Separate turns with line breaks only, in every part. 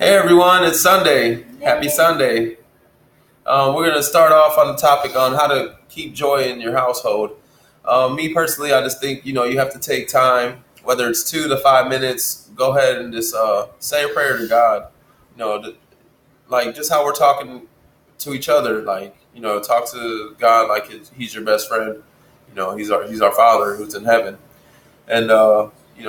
Hey everyone, it's Sunday. Happy Sunday. We're going to start off on the topic on how to keep joy in your household. Me personally, I just think, you have to take time, whether it's 2 to 5 minutes, go ahead and just say a prayer to God. You know, like just how we're talking to each other, talk to God like he's your best friend. He's our Father who's in heaven. And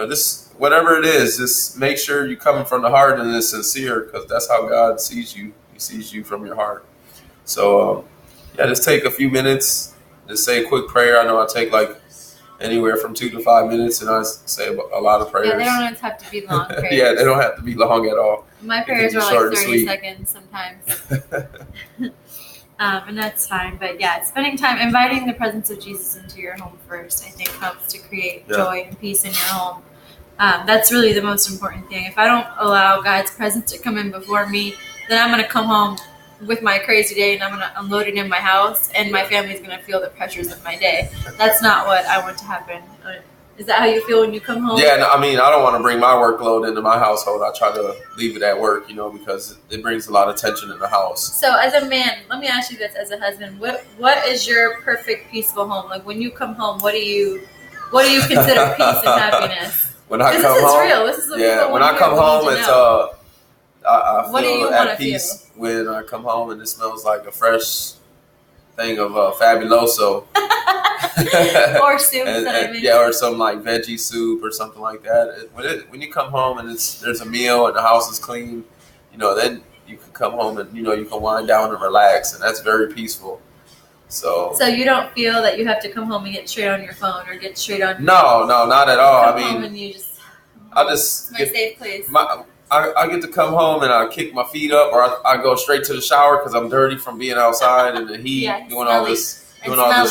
this whatever it is, just make sure you're coming from the heart and it's sincere, because that's how God sees you. He sees you from your heart. So yeah, just take a few minutes, just say a quick prayer. I know I take like anywhere from 2 to 5 minutes, and I say a lot of prayers.
Yeah, they don't always have to be long prayers.
Yeah, they don't have to be long at all.
My prayers are like 30 seconds sometimes. And that's fine. But yeah, spending time, inviting the presence of Jesus into your home first, I think helps to create joy and peace in your home. That's really the most important thing. If I don't allow God's presence to come in before me, then I'm going to come home with my crazy day and I'm going to unload it in my house, and my family's going to feel the pressures of my day. That's not what I want to happen. Is that how you feel when you come home?
Yeah, no, I mean, I don't want to bring my workload into my household. I try to leave it at work, because it brings a lot of tension in the house.
So as a man, let me ask you this: as a husband, what is your perfect peaceful home? Like when you come home, what do you consider peace and happiness?
When I come home,
real. This is
when I come home, it's I
what
feel at peace when I come home and it smells like a fresh thing of Fabuloso.
Or soup,
or some like veggie soup or something like that. When you come home and there's a meal and the house is clean, then you can come home and you can wind down and relax, and that's very peaceful. So
you don't feel that you have to come home and get straight on your phone or get straight on.
No, not at all.
I mean, home and you just.
It's
my safe place.
I get to come home and I kick my feet up, or I go straight to the shower because I'm dirty from being outside and the heat, doing all this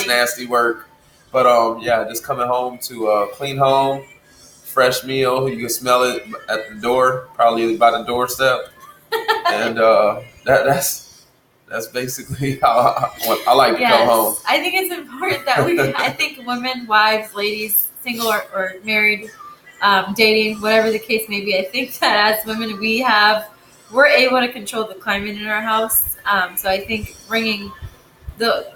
nasty work. But just coming home to a clean home, fresh meal. You can smell it at the door, probably by the doorstep, and that's basically how I like to come home.
I think it's important that I think women, wives, ladies, single or married, dating, whatever the case may be, I think that as women we're able to control the climate in our house. So I think bringing the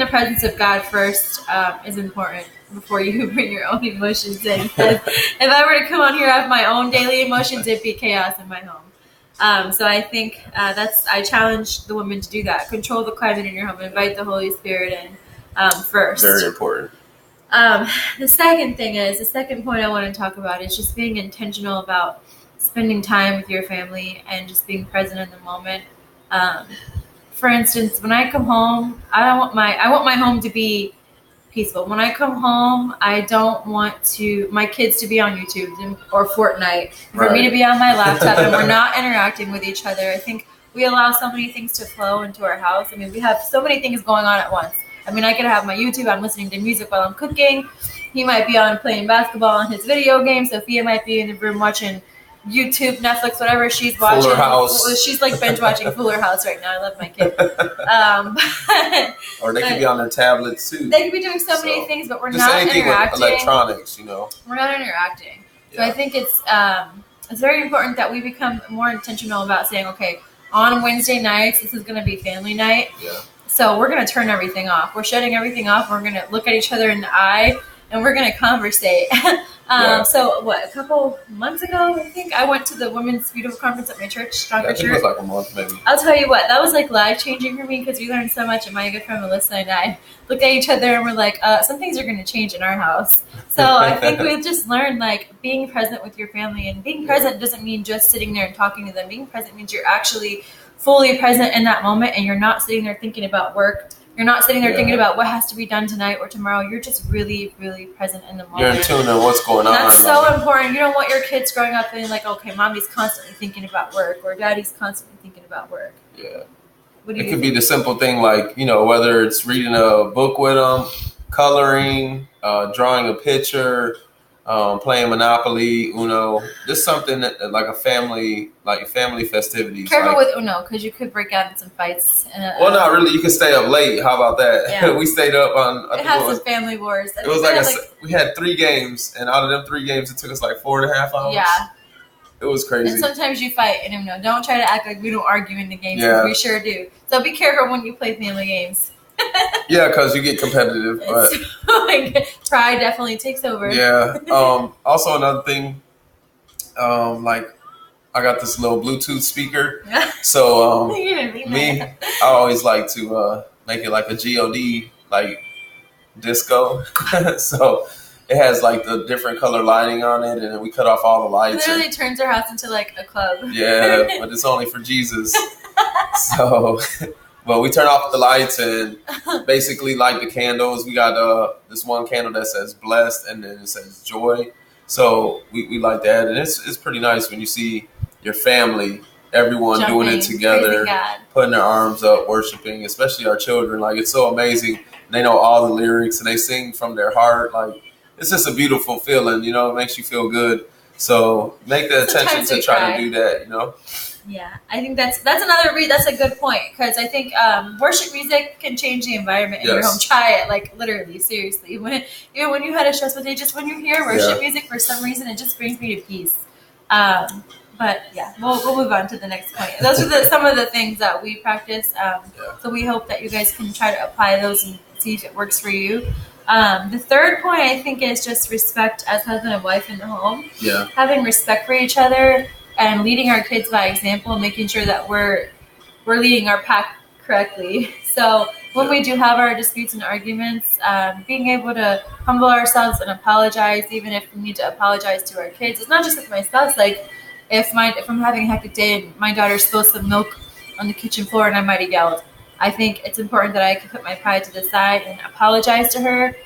presence of God first is important before you bring your own emotions in. If I were to come on here and have my own daily emotions, it'd be chaos in my home. So I think I challenge the women to do that. Control the climate in your home. Invite the Holy Spirit in first.
Very important.
The second point I want to talk about is just being intentional about spending time with your family and just being present in the moment. For instance, when I come home, I want my home to be peaceful. When I come home, I don't want my kids to be on YouTube or Fortnite, for me to be on my laptop, and we're not interacting with each other. I think we allow so many things to flow into our house. I mean, we have so many things going on at once. I mean, I could have my YouTube, I'm listening to music while I'm cooking. He might be on playing basketball on his video game. Sophia might be in the room watching YouTube, Netflix, whatever she's watching.
Fuller House.
She's like binge watching Fuller House right now. I love my kid.
Or they could be on their tablets too.
They could be doing so many things, but we're not interacting.
With electronics,
We're not interacting. So I think it's very important that we become more intentional about saying, okay, on Wednesday nights, this is going to be family night.
Yeah.
So we're going to turn everything off. We're shutting everything off. We're going to look at each other in the eye, and we're going to conversate. So a couple months ago, I think I went to the Women's Beautiful Conference at my church, Stronger Church.
It was like a month, maybe.
I'll tell you what, that was like life-changing for me because we learned so much, and my good friend Melissa and I looked at each other and we're like, some things are going to change in our house. So I think we've just learned, like, being present with your family, and being present doesn't mean just sitting there and talking to them. Being present means you're actually fully present in that moment, and you're not sitting there thinking about work. You're not sitting there thinking about what has to be done tonight or tomorrow. You're just really, really present in the moment.
You're in tune to what's going on.
That's so important. You don't want your kids growing up being like, okay, mommy's constantly thinking about work, or daddy's constantly thinking about work.
Yeah. It could be the simple thing like, whether it's reading a book with them, coloring, drawing a picture, playing Monopoly, Uno, just something that, like a family festivities.
Careful with Uno, because you could break out in some fights.
Well, not really. You can stay up late. How about that?
Yeah.
We stayed up on.
It had some family wars.
It was we had 3 games, and out of them 3 games, it took us like 4.5 hours.
Yeah.
It was crazy.
And sometimes you fight, and don't try to act like we don't argue in the games.
Yeah.
We sure do. So be careful when you play family games.
Yeah, because you get competitive. But
pride definitely takes over.
Yeah. Also, another thing, like I got this little Bluetooth speaker. So me, I always like to make it like a God like disco. So it has like the different color lighting on it, and then we cut off all the lights.
It literally turns our house into like a club.
Yeah, but it's only for Jesus. So, but we turn off the lights and basically light the candles. We got this one candle that says blessed, and then it says joy. So we like that, and it's pretty nice when you see your family, everyone doing it together, putting their arms up, worshiping, especially our children. Like, it's so amazing. They know all the lyrics and they sing from their heart. Like, it's just a beautiful feeling, it makes you feel good. So make the attention to try to do that,
Yeah, I think that's a good point, because I think worship music can change the environment in your home. Try it, like literally, seriously. When you had a stressful day, just when you hear worship music, for some reason, it just brings me to peace. But yeah, we'll move on to the next point. Those are some of the things that we practice. So we hope that you guys can try to apply those and see if it works for you. The third point, I think, is just respect as husband and wife in the home.
Yeah.
Having respect for each other and leading our kids by example, and making sure that we're leading our pack correctly. So when we do have our disputes and arguments, being able to humble ourselves and apologize, even if we need to apologize to our kids. It's not just with my spouse. Like, if I'm having a hectic day and my daughter spills some milk on the kitchen floor and I might have yelled, I think it's important that I can put my pride to the side and apologize to her,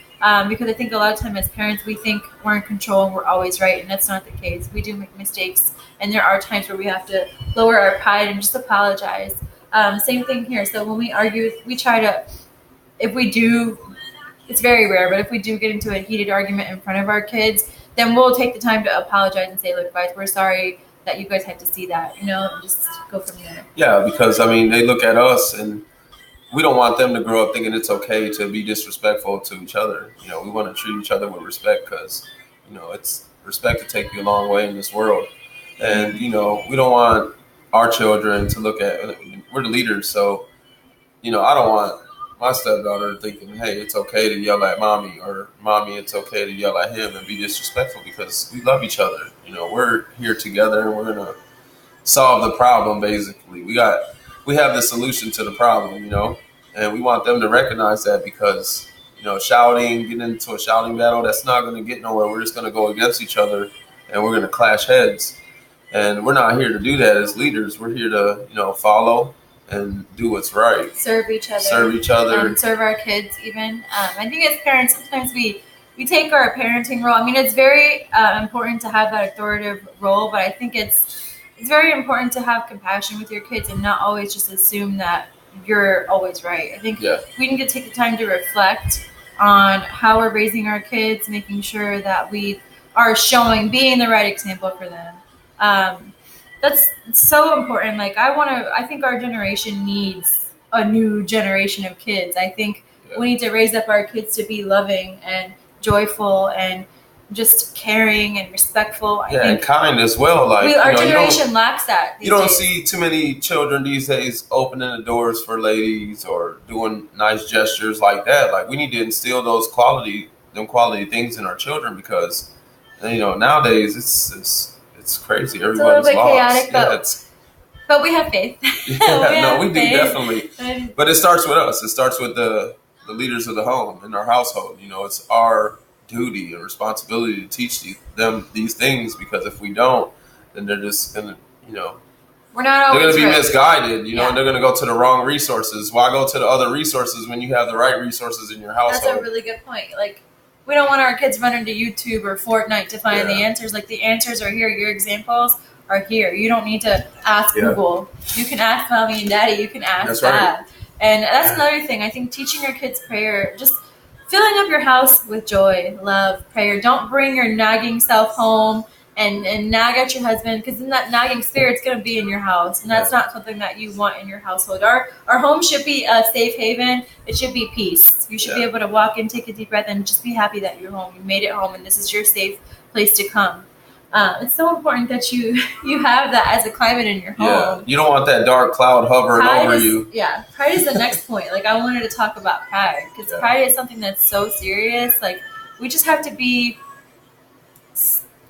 because I think a lot of time as parents we think we're in control and we're always right, and that's not the case. We do make mistakes, and there are times where we have to lower our pride and just apologize. Same thing here. So when we argue, we try to, if we do, it's very rare, but if we do get into a heated argument in front of our kids, then we'll take the time to apologize and say, look, guys, we're sorry that you guys had to see that, and just go from there.
Yeah, because, they look at us, and we don't want them to grow up thinking it's okay to be disrespectful to each other. We want to treat each other with respect, because, it's respect to take you a long way in this world. And, we don't want our children to look at, we're the leaders, so, I don't want my stepdaughter thinking, hey, it's okay to yell at mommy, or mommy, it's okay to yell at him and be disrespectful, because we love each other. We're here together, and we're going to solve the problem, basically. We have the solution to the problem, and we want them to recognize that, because, getting into a shouting battle, that's not going to get nowhere. We're just going to go against each other, and we're going to clash heads. And we're not here to do that as leaders. We're here to, follow and do what's right.
Serve each other. Serve our kids even. I think as parents, sometimes we take our parenting role. It's very important to have that authoritative role, but I think it's very important to have compassion with your kids and not always just assume that you're always right. I think we need to take the time to reflect on how we're raising our kids, making sure that we are being the right example for them. That's so important. Like, I think our generation needs a new generation of kids. I think we need to raise up our kids to be loving and joyful and just caring and respectful. I think
and kind as well. Like,
our generation lacks that.
You don't see too many children these days opening the doors for ladies or doing nice gestures like that. Like, we need to instill those quality things in our children, because nowadays it's crazy. Everybody's lost.
Chaotic, but we have faith.
We do, definitely. But it starts with us. It starts with the leaders of the home in our household. It's our duty and responsibility to teach them these things, because if we don't, then they're just gonna,
we're not always
they're gonna be misguided, and they're gonna go to the wrong resources. Why go to the other resources when you have the right resources in your household?
That's a really good point. Like, we don't want our kids running to YouTube or Fortnite to find the answers. Like, the answers are here. Your examples are here. You don't need to ask Google. You can ask mommy and daddy. You can ask dad. Right. And that's another thing. I think teaching your kids prayer, just filling up your house with joy, love, prayer. Don't bring your nagging self home and nag at your husband, because then that nagging spirit's going to be in your house, and that's not something that you want in your household. Our home should be a safe haven. It should be peace. You should be able to walk in, take a deep breath, and just be happy that you're home. You made it home, and this is your safe place to come. It's so important that you have that as a climate in your home.
Yeah, you don't want that dark cloud hovering over you.
Yeah, pride is the next point. Like, I wanted to talk about pride because pride is something that's so serious. Like, we just have to be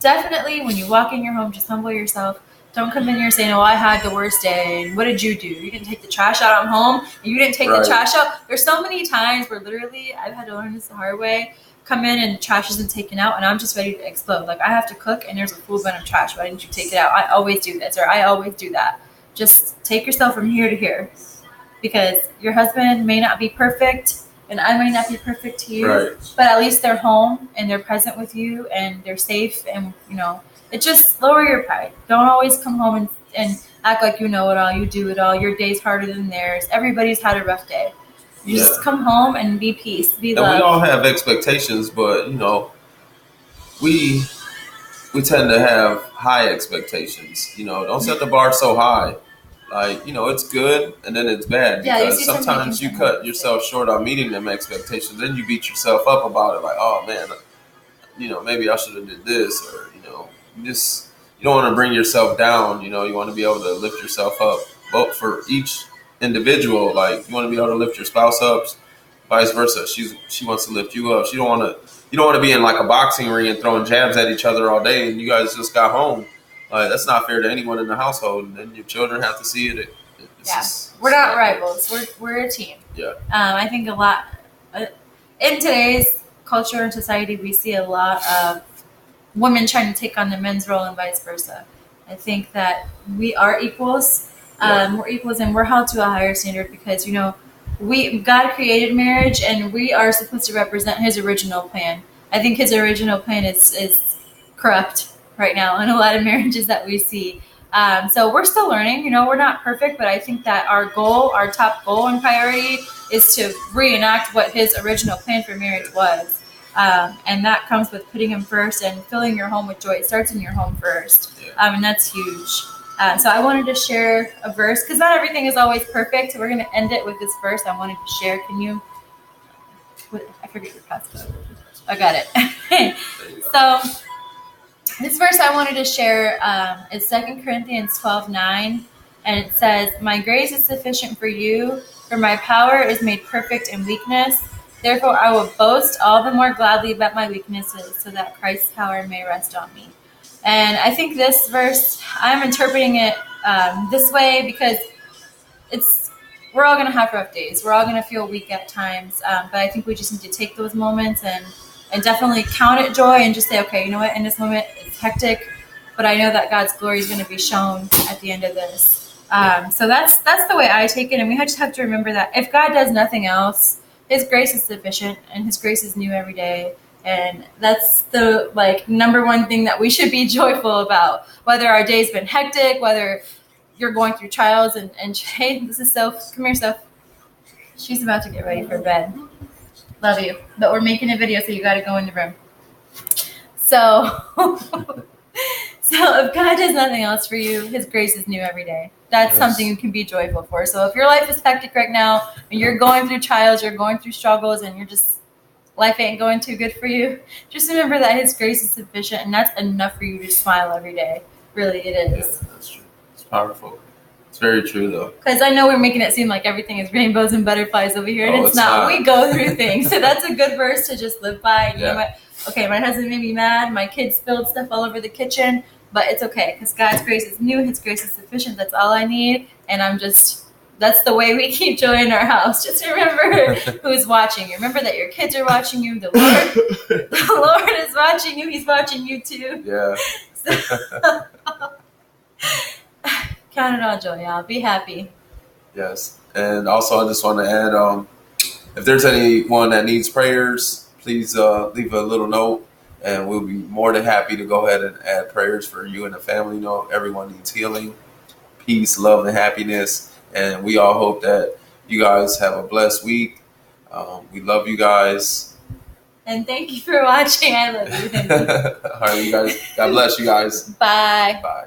definitely, when you walk in your home, just humble yourself. Don't come in here saying, "Oh, I had the worst day." And what did you do? You didn't take the trash out at home. And you didn't take the trash out. There's so many times where literally I've had to learn this the hard way. Come in and the trash isn't taken out, and I'm just ready to explode. Like, I have to cook, and there's a full bin of trash. Why didn't you take it out? I always do this, or I always do that. Just take yourself from here to here, because your husband may not be perfect, and I may not be perfect to you, but at least they're home and they're present with you, and they're safe, and it just lower your pride. Don't always come home and act like you know it all, you do it all. Your day's harder than theirs. Everybody's had a rough day. You just come home and be peace, be love.
And we all have expectations, but we tend to have high expectations. Don't set the bar so high. Like, it's good and then it's bad, because sometimes you cut yourself short on meeting them expectations. Then you beat yourself up about it, like, oh man, maybe I should have did this, or you don't want to bring yourself down. You want to be able to lift yourself up. But for each individual, like, you want to be able to lift your spouse up, vice versa. She wants to lift you up. You don't want to be in like a boxing ring and throwing jabs at each other all day, and you guys just got home. That's not fair to anyone in the household, and then your children have to see it.
We're not rivals. We're a team.
Yeah.
I think a lot in today's culture and society, we see a lot of women trying to take on the men's role and vice versa. I think that we are equals. We're equals, and we're held to a higher standard because God created marriage, and we are supposed to represent His original plan. I think His original plan is corrupt right now in a lot of marriages that we see. So we're still learning. We're not perfect, but I think that our top goal and priority is to reenact what His original plan for marriage was. And that comes with putting Him first and filling your home with joy. It starts in your home first. And that's huge. So I wanted to share a verse, because not everything is always perfect. So we're going to end it with this verse I wanted to share. I forget your passcode. I got it. So this verse I wanted to share is 2 Corinthians 12:9. And it says, "My grace is sufficient for you, for my power is made perfect in weakness. Therefore I will boast all the more gladly about my weaknesses, so that Christ's power may rest on me." And I think this verse, I'm interpreting it this way because we're all going to have rough days. We're all going to feel weak at times. But I think we just need to take those moments and definitely count it joy and just say, okay, you know what? In this moment, it's hectic, but I know that God's glory is going to be shown at the end of this. So that's the way I take it. And we just have to remember that if God does nothing else, His grace is sufficient, and His grace is new every day. And that's the number one thing that we should be joyful about, whether our day's been hectic, whether you're going through trials. And hey, this is Soph. Come here, Soph. She's about to get ready for bed. Love you. But we're making a video, so you got to go in the room. So if God does nothing else for you, His grace is new every day. That's something you can be joyful for. So if your life is hectic right now, and you're going through trials, you're going through struggles, and life ain't going too good for you, just remember that His grace is sufficient, and that's enough for you to smile every day. Really, it is.
Yeah, that's true. It's powerful. It's very true, though. Because
I know we're making it seem like everything is rainbows and butterflies over here, and it's not. We go through things. So that's a good verse to just live by. And you know what? Okay, my husband made me mad. My kids spilled stuff all over the kitchen, but it's okay because God's grace is new. His grace is sufficient. That's all I need, and that's the way we keep joy in our house. Just remember who's watching you. Remember that your kids are watching you. The Lord is watching you. He's watching you too.
Yeah.
Count it all joy, y'all. Be happy.
Yes. And also, I just want to add, if there's anyone that needs prayers, please leave a little note, and we'll be more than happy to go ahead and add prayers for you and the family. Everyone needs healing, peace, love, and happiness. And we all hope that you guys have a blessed week. We love you guys.
And thank you for watching. I love you.
All right, you guys. God bless you guys.
Bye.
Bye.